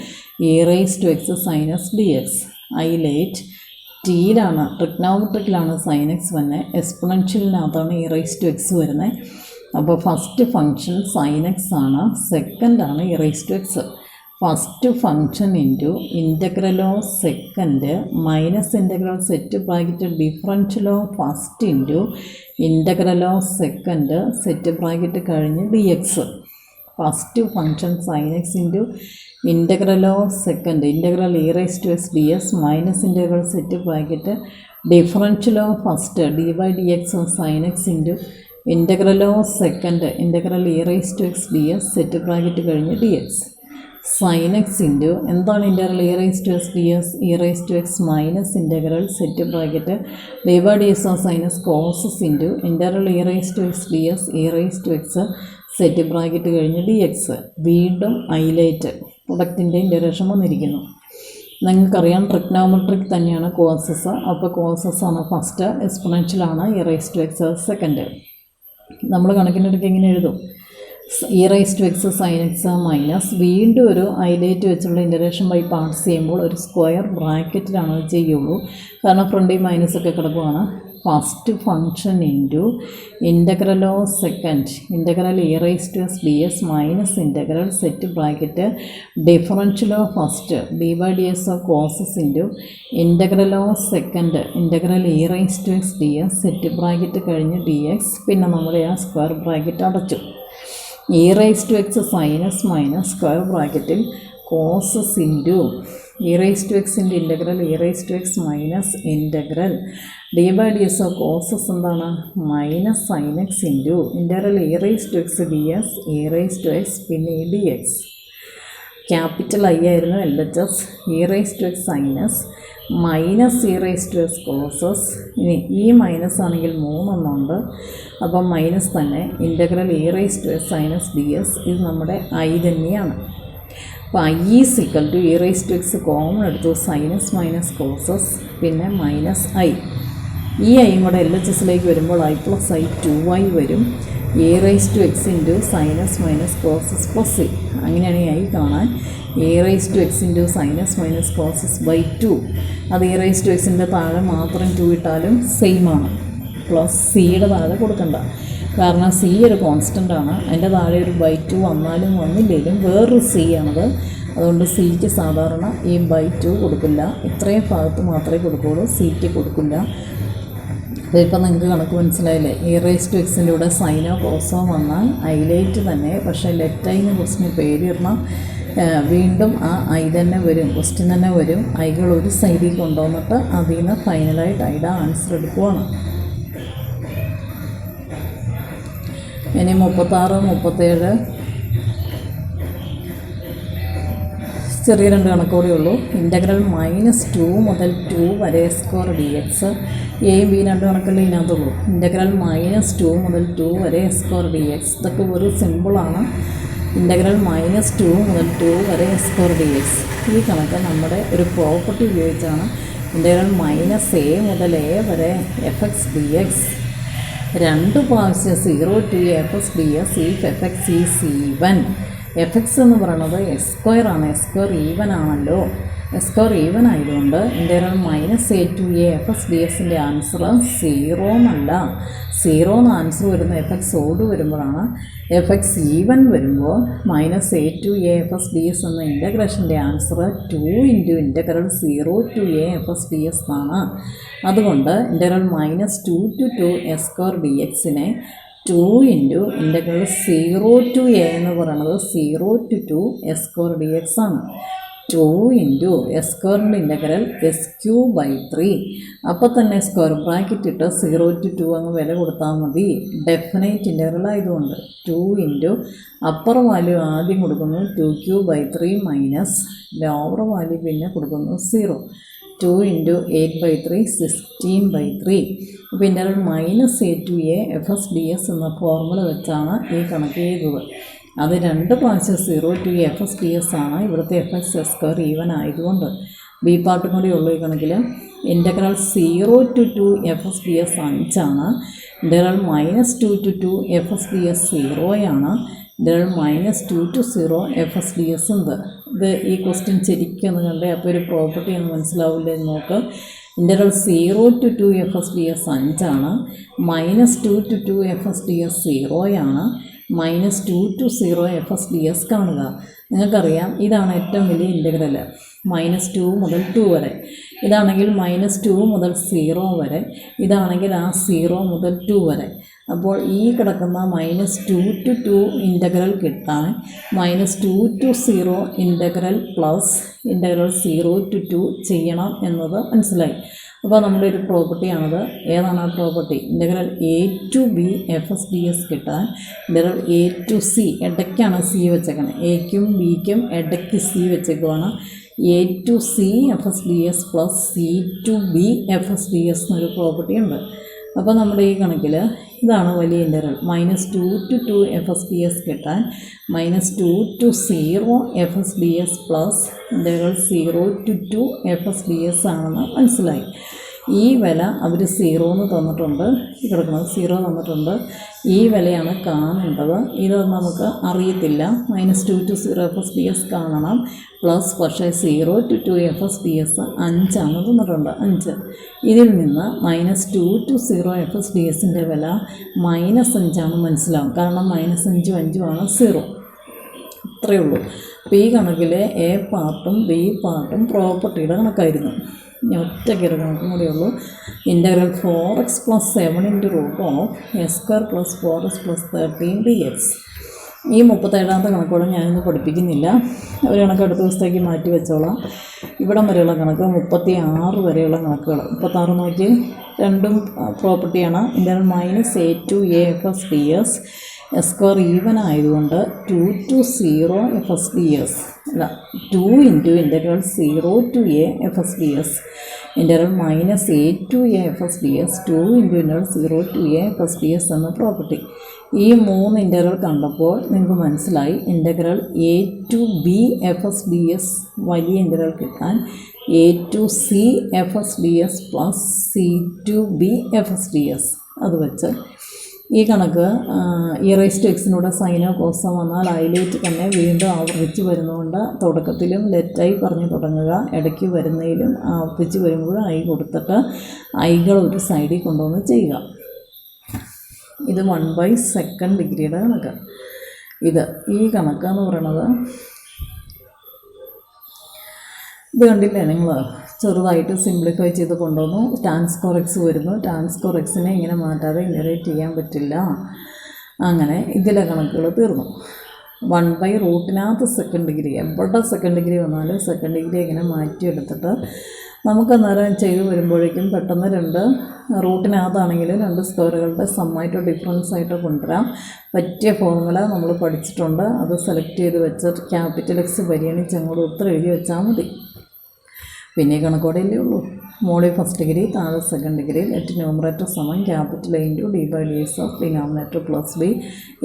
e raise to X sinus D X. ILATE ടിയിലാണ്, ട്രിഗ്നോമെട്രിക്കിലാണ് സൈൻ എക്സ് വരുന്നത്, എക്സ്പൊണൻഷ്യലിനകത്താണ് e റൈസ് ടു എക്സ് വരുന്നത്. അപ്പോൾ ഫസ്റ്റ് ഫംഗ്ഷൻ സൈൻ എക്സ് ആണ്, സെക്കൻഡാണ് e raise to X. First function into integral of second minus integral set bracket differential of first into integral of second set bracket കഴിഞ്ഞ് D X. First function sine X into integral of second integral e raise to X D S minus integral set bracket differential of first D by D X of sine X into integral of second integral e raise to X D S set bracket കഴിഞ്ഞ് D X. Sine X into എന്താണ് integral e raise to X D S, e raise to X minus integral set bracket D by D X of sine s cos s into integral e raise to X D S e raise to x set bracket കഴിഞ്ഞ് D x. വീണ്ടും ILATE പ്രൊഡക്റ്റിൻ്റെ integration വന്നിരിക്കുന്നു. നിങ്ങൾക്കറിയാം trigonometric തന്നെയാണ് causes. അപ്പോൾ cos x ആണ് first, എക്സ്പൊണൻഷ്യലാണ് e raise to X second. നമ്മൾ കണക്കിനെടുക്ക് എങ്ങനെ എഴുതും, e raise to X sine X minus വീണ്ടും ഒരു ഐലേറ്റ് വെച്ചുള്ള ഇൻ്റഗ്രേഷൻ ബൈ പാർട്സ് ചെയ്യുമ്പോൾ ഒരു സ്ക്വയർ ബ്രാക്കറ്റിലാണ് ചെയ്യുള്ളൂ, കാരണം ഫ്രണ്ടിൽ മൈനസ് ഒക്കെ കിടക്കുകയാണ്. First function into integral of second integral e raise to X D S minus integral set bracket differential of first D by D S of cos x into integral of second integral e raise to X D S set bracket കഴിഞ്ഞ് D X. പിന്നെ നമ്മുടെ ആ square bracket അടച്ചു. e raise to X sine x minus square ബ്രാക്കറ്റിൽ cos x into e raise to എക്സിൻ്റെ integral e raise to X minus integral D by D S of cos x എന്താണ് minus sine X into integral e raise to X D S e raise to X പിന്നെ D X. Capital I ആയിരുന്നു L H S. e raise to X sine x minus e raise to X cos x. ഇനി ഈ minus ആണെങ്കിൽ 3 എണ്ണമുണ്ട്, അപ്പം minus തന്നെ. Integral e raise to X sinus D S ഇത് നമ്മുടെ ഐ തന്നെയാണ്. അപ്പോൾ I is equal to e raise to x common എടുത്തു, സൈനസ് മൈനസ് കോസസ് പിന്നെ മൈനസ് ഐ. ഈ ഐയും കൂടെ എൽ എച്ച് എസിലേക്ക് വരുമ്പോൾ ഐ പ്ലസ് ഐ 2i വരും. e raise to x into sine s minus cos s plus c. അങ്ങനെയാണ് ഈ ഐ കാണാൻ. e raise to x into sine s minus cos s by 2. അത് e റൈസ് ടു എക്സിൻ്റെ താഴെ മാത്രം 2 ഇട്ടാലും സെയിം ആണ്. പ്ലസ് സിയുടെ താഴെ കൊടുക്കണ്ട, കാരണം സി ഒരു കോൺസ്റ്റൻ്റ് ആണ്. അതിൻ്റെ താഴെ ഒരു ബൈ 2 വന്നാലും വന്നില്ലെങ്കിലും വേറൊരു സി ആണത്. അതുകൊണ്ട് സിക്ക് സാധാരണ ഈ ബൈ 2 കൊടുക്കില്ല, ഇത്രയും ഭാഗത്ത് മാത്രമേ കൊടുക്കുകയുള്ളൂ, സിക്ക് കൊടുക്കില്ല. അതിപ്പോൾ നിങ്ങൾക്ക് കണക്ക് മനസ്സിലായില്ലേ. e റൈസ് ടു എക്സിൻ്റെ കൂടെ സൈനോ കോസോ വന്നാൽ ഐലേറ്റ് തന്നെ, പക്ഷേ ലെറ്റ് ഐന്ന് ക്വസ്റ്റിന് പേരിടണം. വീണ്ടും ആ ഐ തന്നെ വരും, ക്വസ്റ്റ്യൻ തന്നെ വരും. ഐകൾ ഒരു സൈഡിൽ കൊണ്ടുവന്നിട്ട് അതിൽ നിന്ന് ഫൈനലായിട്ട് ഐയുടെ ആൻസർ എടുക്കുവാണ്. ഇനി 36, 37 ചെറിയ രണ്ട് കണക്കോടെ ഉള്ളൂ. ഇൻ്റഗ്രൽ -2 മുതൽ 2 വരെ സ്ക്വയർ ഡി എക്സ്. എയും ബി രണ്ട് കണക്കല്ലേ ഇതിനകത്തുള്ളൂ. ഇൻ്റഗ്രൽ -2 മുതൽ 2 വരെ സ്ക്വയർ ഡി എക്സ്. ഇതൊക്കെ ഒരു സിമ്പിളാണ്. ഇൻ്റഗ്രൽ -2 മുതൽ 2 വരെ സ്ക്വയർ ഡി എക്സ്. ഈ കണക്ക് നമ്മുടെ ഒരു പ്രോപ്പർട്ടി ഉപയോഗിച്ചാണ് ഇൻ്റഗ്രൽ -a മുതൽ a വരെ എഫ് എക്സ് ഡി എക്സ് 2 പ്രാവശ്യം 0 to F X D S if F X is even. F X എന്ന് പറയുന്നത് എസ് സ്ക്വയർ ആണ്. എസ് സ്ക്വയർ ഈവൻ ആണല്ലോ. എസ് സ്ക്വയർ ഈവൻ ആയതുകൊണ്ട് integral -a to a F X D എസിൻ്റെ answer 0 എന്നല്ല. 0 എന്ന് answer വരുന്ന എഫ് എക്സ് ഓട് വരുമ്പോഴാണ്. എഫ് എക്സ് ഈവൻ വരുമ്പോൾ -a to a F X D S എന്ന ഇൻ്റഗ്രേഷൻ്റെ answer 2 × integral 0 to a F X D S ആണ്. അതുകൊണ്ട് integral -2 to 2 S square D എക്സിനെ 2 × ഇൻ്റഗ്രൽ 0 to a എന്ന് പറയുന്നത് 0 to 2 S square D X ആണ്. 2 × S സ്ക്വയറിൻ്റെ ഇൻ്റഗ്രൽ s³/3. അപ്പോൾ തന്നെ സ്ക്വയർ ബ്രാക്കറ്റ് ഇട്ട് 0 to 2 അങ്ങ് വില കൊടുത്താൽ മതി. ഡെഫിനൈറ്റ് ഇൻ്റഗ്രൽ ആയതുകൊണ്ട് 2 × അപ്പർ വാല്യൂ ആദ്യം കൊടുക്കുന്നു 2³/3 മൈനസ് ലോവർ വാല്യൂ പിന്നെ കൊടുക്കുന്നു 0. 2 × 8/3 16/3. അപ്പോൾ integral -a to a F S D S എന്ന ഫോർമുല വെച്ചാണ് ഈ കണക്ക് ചെയ്തത്. അത് 2 പ്രാവശ്യം 0 to F S D S ആണ്. ഇവിടുത്തെ F X S square even ആയതുകൊണ്ട്. ബി പാർട്ടും കൂടി ഉള്ളൂ ഈ കണക്കിൽ. Integral 0 to 2 F S D S 5 ആണ്. Integral -2 to 2 F S D S 0 ആണ്. Integral -2 to 0 F S D S ഉണ്ട്. ഇത് ഈ ക്വസ്റ്റ്യൻ ശരിക്കും ഒന്ന് കണ്ടേ. അപ്പോൾ ഒരു പ്രോപ്പർട്ടി ഒന്ന് മനസ്സിലാവില്ലേ എന്ന് നോക്ക്. Integral 0 to 2 F S D S 5 ആണ്. -2 to 2 F S D S 0 ആണ്. -2 to 0 F S D S കാണുക. നിങ്ങൾക്കറിയാം ഇതാണ് ഏറ്റവും വലിയ ഇൻ്റഗ്രൽ. -2 മുതൽ 2 വരെ. ഇതാണെങ്കിൽ -2 മുതൽ 0 വരെ. ഇതാണെങ്കിൽ ആ 0 മുതൽ 2 വരെ. അപ്പോൾ ഈ കിടക്കുന്ന -2 to 2 ഇൻ്റഗ്രൽ കിട്ടാൻ -2 to 0 integral plus integral 0 to 2 ചെയ്യണം എന്നത് മനസ്സിലായി. അപ്പോൾ നമ്മുടെ ഒരു പ്രോപ്പർട്ടിയാണത്. ഏതാണ് ആ property? Integral a to b F S D S കിട്ടാൻ ഇൻ്റഗ്രൽ a to c ഇടയ്ക്കാണ് c വെച്ചേക്കണം. എക്കും ബിക്കും ഇടയ്ക്ക് c വെച്ചേക്കുവാണ്. a to c F S D S plus c to b F S D S എന്നൊരു പ്രോപ്പർട്ടി ഉണ്ട്. അപ്പോൾ നമ്മുടെ ഈ കണക്കിൽ ഇതാണ് വലിയ integral. -2 to 2 F S D S കിട്ടാൻ -2 to 0 F S D S plus integral 0 to 2 F S D S ആണെന്ന് മനസ്സിലായി. ഈ വില അവർ 0 എന്ന് തന്നിട്ടുണ്ട്. ഈ കിടക്കുന്നത് 0 തന്നിട്ടുണ്ട്. ഈ വിലയാണ് കാണേണ്ടത്. ഇത് നമുക്ക് അറിയത്തില്ല. -2 to 0 F S D S കാണണം. പ്ലസ് പക്ഷേ 0 to 2 F S D S 5 ആണ് തന്നിട്ടുണ്ട്. 5. ഇതിൽ നിന്ന് -2 to 0 എഫ് എസ് ഡി എസിൻ്റെ വില -5 ആണ് മനസ്സിലാവും. കാരണം -5 5 ആണ് 0. അത്രയേ ഉള്ളൂ. അപ്പോൾ ഈ കണക്കിൽ എ പാർട്ടും ബി പാർട്ടും പ്രോപ്പർട്ടിയുടെ കണക്കായിരുന്നു. ഇനി ഒറ്റയ്ക്കൊരു കണക്കും കൂടെ ഉള്ളൂ. Integral 4x + 7 × √(s² + 4x + 13 dx). ഈ 37ാമത്തെ കണക്കോടെ ഞാനിന്ന് പഠിപ്പിക്കുന്നില്ല. ഒരു കണക്ക് അടുത്ത ദിവസത്തേക്ക് മാറ്റി വെച്ചോളാം. ഇവിടം വരെയുള്ള കണക്ക് 36 വരെയുള്ള കണക്കുകൾ. 36 നോക്കി. രണ്ടും പ്രോപ്പർട്ടിയാണ്. Integral -a to a F S D S S square even ആയതുകൊണ്ട് 2 to 0 F S D S അല്ല 2 × integral 0 to a F S D S. Integral -a to a F S D S 2 × integral 0 to a F S D S എന്ന property. ഈ 3 integral കണ്ടപ്പോൾ നിങ്ങൾക്ക് മനസ്സിലായി integral a to b F S D S വലിയ integral കിട്ടാൻ a to c F S D S plus c to b F S D S. അത് വെച്ച് ഈ കണക്ക് e⁻x സൈനോ കോസോ വന്നാൽ ഹൈലൈറ്റ് തന്നെ വീണ്ടും ആവർത്തിച്ച് വരുന്നതുകൊണ്ട് തുടക്കത്തിലും ലെറ്റായി പറഞ്ഞു തുടങ്ങുക. ഇടയ്ക്ക് വരുന്നതിലും ആവർത്തിച്ച് വരുമ്പോൾ ഐ കൊടുത്തിട്ട് ഐകൾ ഒരു സൈഡിൽ കൊണ്ടുവന്ന് ചെയ്യുക. ഇത് 1/2 ഡിഗ്രിയുടെ കണക്ക്. ഈ കണക്കെന്ന് പറയണത് ഇത് കണ്ടില്ലേ നിങ്ങൾ? ചെറുതായിട്ട് സിംപ്ലിഫൈ ചെയ്ത് കൊണ്ടുവന്നു. tan² x വരുന്നു. tan² xനെ ഇങ്ങനെ മാറ്റാതെ ഇൻ്റഗ്രേറ്റ് ചെയ്യാൻ പറ്റില്ല. അങ്ങനെ ഇതിലെ കണക്കുകൾ തീർന്നു. 1/√നകത്ത് സെക്കൻഡ് ഡിഗ്രി എവിടെ സെക്കൻഡ് ഡിഗ്രി വന്നാലും സെക്കൻഡ് ഡിഗ്രി ഇങ്ങനെ മാറ്റിയെടുത്തിട്ട് നമുക്ക് അന്നേരം ചെയ്ത് വരുമ്പോഴേക്കും പെട്ടെന്ന് രണ്ട് റൂട്ടിനകത്താണെങ്കിലും രണ്ട് സ്ക്വയറുകളുടെ സമ്മായിട്ടോ ഡിഫറൻസ് ആയിട്ടോ കൊണ്ടുവരാം. പറ്റിയ ഫോർമുല നമ്മൾ പഠിച്ചിട്ടുണ്ട്. അത് സെലക്ട് ചെയ്ത് വെച്ച് ക്യാപിറ്റൽ എക്സ് പരിഗണിച്ച് അങ്ങോട്ട് ഉത്തരം എഴുതി വെച്ചാൽ മതി. പിന്നെ കണക്കോടെയല്ലേ ഉള്ളൂ. മോളിൽ ഫസ്റ്റ് ഡിഗ്രി, താഴെ സെക്കൻഡ് ഡിഗ്രി. ലെറ്റ് ന്യൂമറേറ്റർ സമം capital A into d by D X of denominator plus B.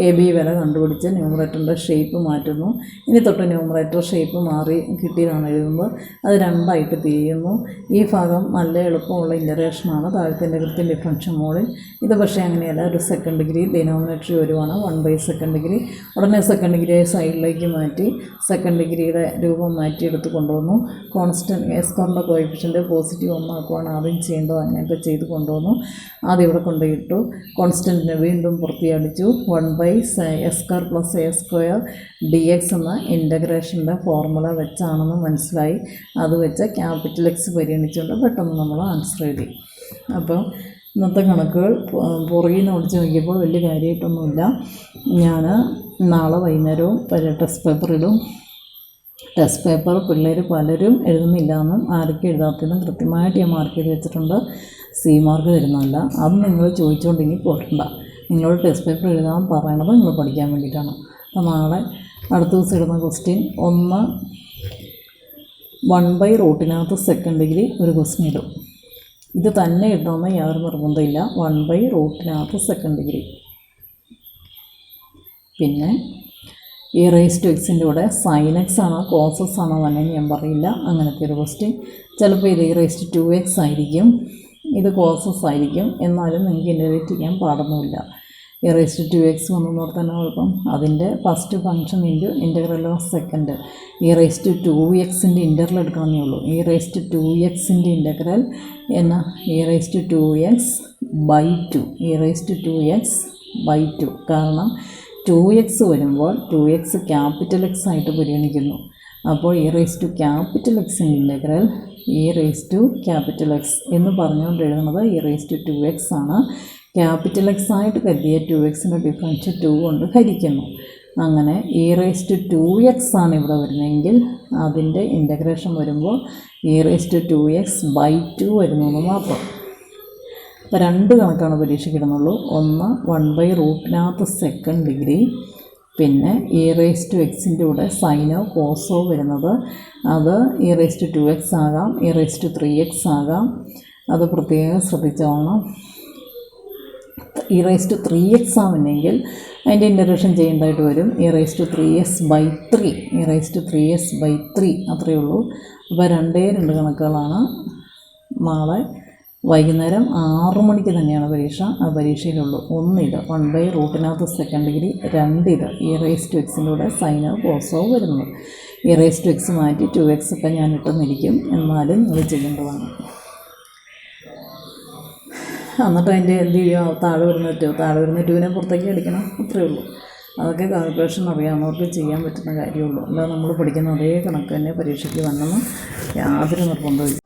A B വില കണ്ടുപിടിച്ച് ന്യൂമറേറ്ററിൻ്റെ ഷേപ്പ് മാറ്റുന്നു. ഇനി തൊട്ട് ന്യൂമറേറ്റർ ഷേപ്പ് മാറി കിട്ടിയതാണ് എഴുതുമ്പോൾ അത് രണ്ടായിട്ട് തിരിയുന്നു. ഈ ഭാഗം നല്ല എളുപ്പമുള്ള ഇൻ്ററേഷനാണ്. താഴത്തെ ഇൻ്റഗ്രേഷൻ ഡിഫറൻഷ്യൽ മോളിൽ. ഇത് പക്ഷേ അങ്ങനെയല്ല. ഒരു സെക്കൻഡ് ഡിഗ്രി ഡിനോമിനേറ്റർ വരുവാണ് 1/2 ഡിഗ്രി. ഉടനെ സെക്കൻഡ് ഡിഗ്രിയെ സൈഡിലേക്ക് മാറ്റി സെക്കൻഡ് ഡിഗ്രിയുടെ രൂപം മാറ്റിയെടുത്ത് കൊണ്ടുവന്നു. കോൺസ്റ്റൻറ്റ് എസ്കോറിൻ്റെ കോയിഫിഷ്യൻ്റ് പോസിറ്റീവ് ഒന്നാക്കുവാണ് ആദ്യം ചെയ്യേണ്ടത്. അങ്ങനെയൊക്കെ ചെയ്ത് കൊണ്ടുവന്നു. ആദ്യം ഇവിടെ കൊണ്ടുപോയിട്ടു. കോൺസ്റ്റൻറ്റിനെ വീണ്ടും പൂർത്തിയടിച്ചു. 1/s² + a² dx എന്ന ഇൻ്റഗ്രേഷൻ്റെ ഫോർമുല വെച്ചാണെന്ന് മനസ്സിലായി. അത് വെച്ച് ക്യാപിറ്റൽ എക്സ് പരിഗണിച്ചുകൊണ്ട് പെട്ടെന്ന് നമ്മൾ ആൻസർ എഴുതി. അപ്പോൾ ഇന്നത്തെ കണക്കുകൾ പുറകിൽ നിന്ന് ഓടിച്ച് നോക്കിയപ്പോൾ വലിയ കാര്യമായിട്ടൊന്നുമില്ല. ഞാൻ നാളെ വൈകുന്നേരവും ടെസ്റ്റ് പേപ്പർ ഇടും. ടെസ്റ്റ് പേപ്പർ പിള്ളേർ പലരും എഴുതുന്നില്ലെന്നും ആരൊക്കെ എഴുതാത്തതെന്നും കൃത്യമായിട്ട് ഞാൻ മാർക്ക് ചെയ്ത് വെച്ചിട്ടുണ്ട്. സി മാർക്ക് തരുന്നതല്ല. അത് നിങ്ങൾ ചോദിച്ചുകൊണ്ടെങ്കിൽ പോരണ്ട. നിങ്ങളോട് ടെസ്റ്റ് പേപ്പർ എഴുതാൻ പറയണത് നിങ്ങൾ പഠിക്കാൻ വേണ്ടിയിട്ടാണ്. അപ്പോൾ നാളെ അടുത്ത ദിവസം ഇടുന്ന ക്വസ്റ്റ്യൻ 1/√നകത്ത് സെക്കൻഡ് ഡിഗ്രി ഒരു ക്വസ്റ്റ്യൻ ഇടും. ഇത് തന്നെ ഇടണമെന്ന് യാതൊരു നിർബന്ധമില്ല. 1/√നകത്ത് സെക്കൻഡ് ഡിഗ്രി. പിന്നെ ഈ റേസ് ടു എക്സിൻ്റെ കൂടെ സൈൻ എക്സ് ആണോ കോസസ് ആണോ തന്നെ ഞാൻ പറയില്ല. അങ്ങനത്തെ ഒരു ക്വസ്റ്റ്യൻ. ചിലപ്പോൾ ഇത് റേസ് ടു 2x ആയിരിക്കും, ഇത് കോസസ് ആയിരിക്കും. എന്നാലും നിങ്ങൾക്ക് ഇൻ്റഗ്രേറ്റ് ചെയ്യാൻ പാടൊന്നുമില്ല. ഈ റേസ് ടു 2x വന്നെന്ന് ഓർത്ത് തന്നെ കുഴപ്പം. അതിൻ്റെ first function into integral of second. ഈ റേസ് ടു 2xൻ്റെ ഇൻ്റഗ്രൽ എടുക്കണമെന്നേ ഉള്ളൂ. ഈ റേസ് ടു 2xൻ്റെ ഇൻ്റഗ്രൽ എന്നാ ഈ റേസ് ടു 2x/2. ഈ റേസ് ടു 2x/2 കാരണം 2x വരുമ്പോൾ 2x ക്യാപിറ്റൽ എക്സ് ആയിട്ട് പരിഗണിക്കുന്നു. അപ്പോൾ ഈ റേസ് ടു ക്യാപിറ്റൽ എക്സിൻ്റെ ഇൻ്റഗ്രൽ ഈ റേസ് ടു ക്യാപിറ്റൽ എക്സ് എന്ന് പറഞ്ഞുകൊണ്ട് എഴുതുന്നത് ഈ റേസ് ടു 2x ആണ്. ക്യാപിറ്റൽ എക്സ് ആയിട്ട് കരുതിയ 2xൻ്റെ ഡിഫറൻഷ്യൽ 2 കൊണ്ട് ഹരിക്കുന്നു. അങ്ങനെ ഈ റേസ് ടു 2x ആണ് ഇവിടെ വരുന്നതെങ്കിൽ അതിൻ്റെ ഇൻ്റഗ്രേഷൻ വരുമ്പോൾ ഈ റേസ് ടു 2x/2 വരുന്നു എന്ന് മാത്രം. അപ്പോൾ രണ്ട് കണക്കാണ് പരീക്ഷയ്ക്കിടുന്നുള്ളൂ. ഒന്ന് 1/√നകത്ത് സെക്കൻഡ് ഡിഗ്രി, പിന്നെ ഈ റേസ് ടു എക്സിൻ്റെ കൂടെ സൈനോ കോസോ വരുന്നത്. അത് ഈ റേസ് ടു 2x ആകാം, ഈ റേസ് ടു 3x ആകാം. അത് പ്രത്യേകം ശ്രദ്ധിച്ചോളണം. ഈ റേസ് ടു 3x ആവുന്നെങ്കിൽ അതിൻ്റെ ഇൻ്റഗ്രേഷൻ ചെയ്യേണ്ടതായിട്ട് വരും. ഈ റേസ് ടു 3s/3, ഈ റേസ് ടു 3s/3 അത്രയേ ഉള്ളൂ. അപ്പോൾ 2 കണക്കുകളാണ്. നാളെ വൈകുന്നേരം 6 മണിക്ക് തന്നെയാണ് പരീക്ഷ. ആ പരീക്ഷയിലുള്ളൂ. ഒന്നിത് 1/√നകത്ത് സെക്കൻഡ് ഡിഗ്രി, രണ്ടിത് ഈ റേസ് ടു എക്സിൻ്റെ കൂടെ സൈനോ കോസോ വരുന്നത്. ഈ റേസ് ടു എക്സ് മാറ്റി 2x ഒക്കെ ഞാൻ ഇട്ടെന്നിരിക്കും. എന്നാലും നിങ്ങൾ ചെയ്യേണ്ടതാണ്. എന്നിട്ട് അതിൻ്റെ എന്ത് ചെയ്യുക, താഴെ വരുന്ന 2നെ പുറത്തേക്ക് അടിക്കണം. അത്രയേ ഉള്ളൂ. അതൊക്കെ കാൽക്കുലേഷൻ അറിയാവുന്നവർക്ക് ചെയ്യാൻ പറ്റുന്ന കാര്യമുള്ളൂ. അല്ലാതെ നമ്മൾ പഠിക്കുന്ന അതേ കണക്ക് തന്നെ പരീക്ഷയ്ക്ക് വന്നെന്ന് യാതൊരു നിർബന്ധമില്ല.